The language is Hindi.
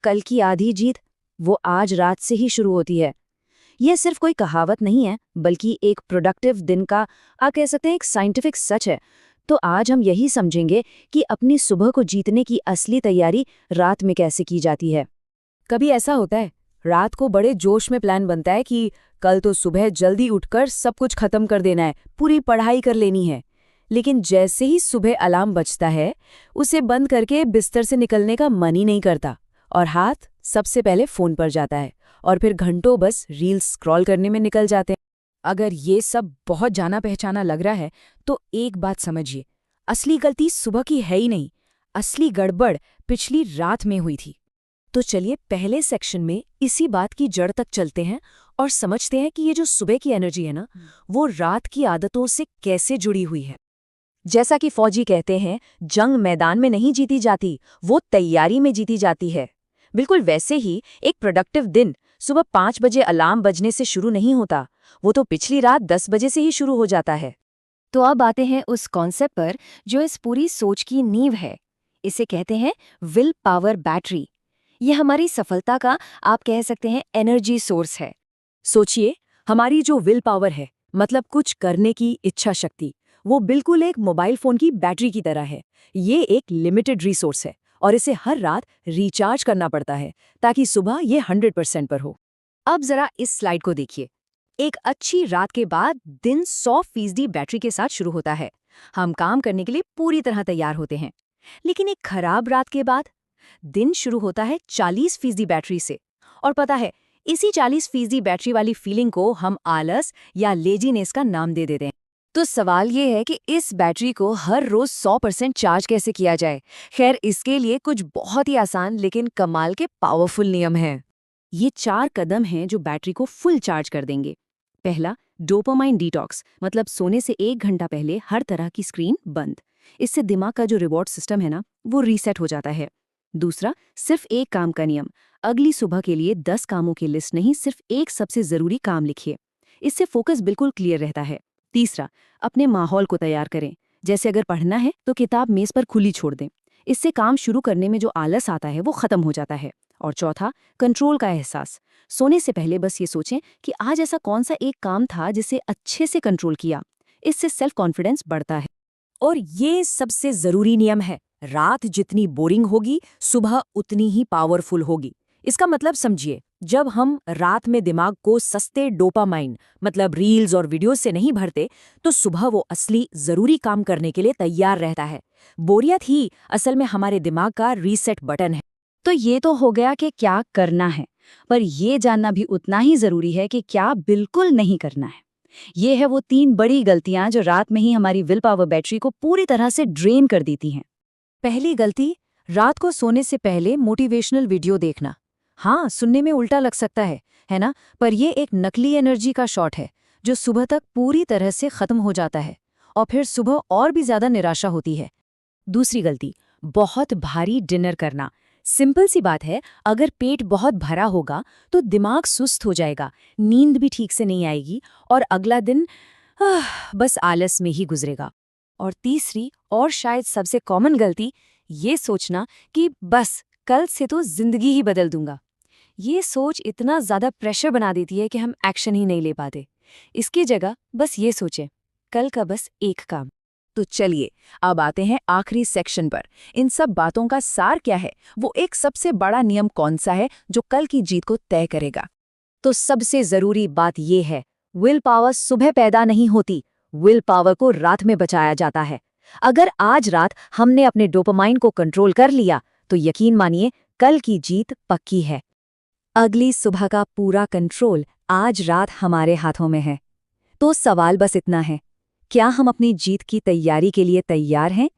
कल की आधी जीत वो आज रात से ही शुरू होती है। यह सिर्फ कोई कहावत नहीं है, बल्कि एक प्रोडक्टिव दिन का आप कह सकते हैं एक साइंटिफिक सच है। तो आज हम यही समझेंगे कि अपनी सुबह को जीतने की असली तैयारी रात में कैसे की जाती है। कभी ऐसा होता है, रात को बड़े जोश में प्लान बनता है कि कल तो सुबह जल्दी उठकर सब कुछ खत्म कर देना है, पूरी पढ़ाई कर लेनी है। लेकिन जैसे ही सुबह अलार्म बजता है, उसे बंद करके बिस्तर से निकलने का मन ही नहीं करता और हाथ सबसे पहले फोन पर जाता है और फिर घंटों बस रील्स स्क्रॉल करने में निकल जाते हैं। अगर ये सब बहुत जाना पहचाना लग रहा है तो एक बात समझिए, असली गलती सुबह की है ही नहीं, असली गड़बड़ पिछली रात में हुई थी। तो चलिए पहले सेक्शन में इसी बात की जड़ तक चलते हैं और समझते हैं कि ये जो सुबह की एनर्जी है ना, वो रात की आदतों से कैसे जुड़ी हुई है। जैसा कि फौजी कहते हैं, जंग मैदान में नहीं जीती जाती, वो तैयारी में जीती जाती है। बिल्कुल वैसे ही एक प्रोडक्टिव दिन सुबह 5 बजे अलार्म बजने से शुरू नहीं होता, वो तो पिछली रात 10 बजे से ही शुरू हो जाता है। तो अब आते हैं उस कॉन्सेप्ट पर जो इस पूरी सोच की नींव है। इसे कहते हैं विल पावर बैटरी। ये हमारी सफलता का आप कह सकते हैं एनर्जी सोर्स है। सोचिए, हमारी जो विल पावर है, मतलब कुछ करने की इच्छा शक्ति, वो बिल्कुल एक मोबाइल फोन की बैटरी की तरह है। ये एक लिमिटेड रिसोर्स है और इसे हर रात रिचार्ज करना पड़ता है ताकि सुबह ये 100% पर हो। अब जरा इस स्लाइड को देखिए। एक अच्छी रात के बाद दिन 100% बैटरी के साथ शुरू होता है। हम काम करने के लिए पूरी तरह तैयार होते हैं। लेकिन एक खराब रात के बाद दिन शुरू होता है 40% बैटरी से। और पता है, इसी 40% बैटरी वाली फीलिंग को हम आलस या लेजीनेस का नाम दे देते हैं। तो सवाल ये है कि इस बैटरी को हर रोज 100% चार्ज कैसे किया जाए। खैर, इसके लिए कुछ बहुत ही आसान लेकिन कमाल के पावरफुल नियम हैं। ये 4 कदम हैं जो बैटरी को फुल चार्ज कर देंगे। पहला, डोपामाइन डिटॉक्स, मतलब सोने से 1 घंटा पहले हर तरह की स्क्रीन बंद। इससे दिमाग का जो रिवॉर्ड सिस्टम है ना, वो रीसेट हो जाता है। दूसरा, सिर्फ एक काम का नियम। अगली सुबह के लिए 10 कामों की लिस्ट नहीं, सिर्फ एक सबसे जरूरी काम लिखिए। इससे फोकस बिल्कुल क्लियर रहता है। तीसरा, अपने माहौल को तैयार करें। जैसे अगर पढ़ना है तो किताब मेज पर खुली छोड़ दें। इससे काम शुरू करने में जो आलस आता है वो खत्म हो जाता है। और चौथा, कंट्रोल का एहसास। सोने से पहले बस ये सोचें कि आज ऐसा कौन सा एक काम था जिसे अच्छे से कंट्रोल किया। इससे सेल्फ कॉन्फिडेंस बढ़ता है। और ये सबसे जरूरी नियम है, रात जितनी बोरिंग होगी, सुबह उतनी ही पावरफुल होगी। इसका मतलब समझिए, जब हम रात में दिमाग को सस्ते डोपामाइन मतलब रील्स और वीडियोस से नहीं भरते, तो सुबह वो असली जरूरी काम करने के लिए तैयार रहता है। बोरियत ही असल में हमारे दिमाग का रीसेट बटन है। तो ये तो हो गया कि क्या करना है, पर ये जानना भी उतना ही जरूरी है कि क्या बिल्कुल नहीं करना है। ये है वो 3 बड़ी गलतियां जो रात में ही हमारी विल पावर बैटरी को पूरी तरह से ड्रेन कर देती हैं। पहली गलती, रात को सोने से पहले मोटिवेशनल वीडियो देखना। हाँ, सुनने में उल्टा लग सकता है ना? पर यह एक नकली एनर्जी का शॉट है जो सुबह तक पूरी तरह से खत्म हो जाता है और फिर सुबह और भी ज्यादा निराशा होती है। दूसरी गलती, बहुत भारी डिनर करना। सिंपल सी बात है, अगर पेट बहुत भरा होगा तो दिमाग सुस्त हो जाएगा, नींद भी ठीक से नहीं आएगी और अगला दिन बस आलस में ही गुजरेगा। और तीसरी और शायद सबसे कॉमन गलती, ये सोचना कि बस कल से तो जिंदगी ही बदल दूंगा। ये सोच इतना ज्यादा प्रेशर बना देती है कि हम एक्शन ही नहीं ले पाते। इसकी जगह बस ये सोचें, कल का बस एक काम। तो चलिए अब आते हैं आखिरी सेक्शन पर। इन सब बातों का सार क्या है? वो एक सबसे बड़ा नियम कौन सा है जो कल की जीत को तय करेगा? तो सबसे जरूरी बात ये है, विल पावर सुबह पैदा नहीं होती, विल पावर को रात में बचाया जाता है। अगर आज रात हमने अपने डोपामाइन को कंट्रोल कर लिया तो यकीन मानिए कल की जीत पक्की है। अगली सुबह का पूरा कंट्रोल आज रात हमारे हाथों में है। तो सवाल बस इतना है, क्या हम अपनी जीत की तैयारी के लिए तैयार हैं?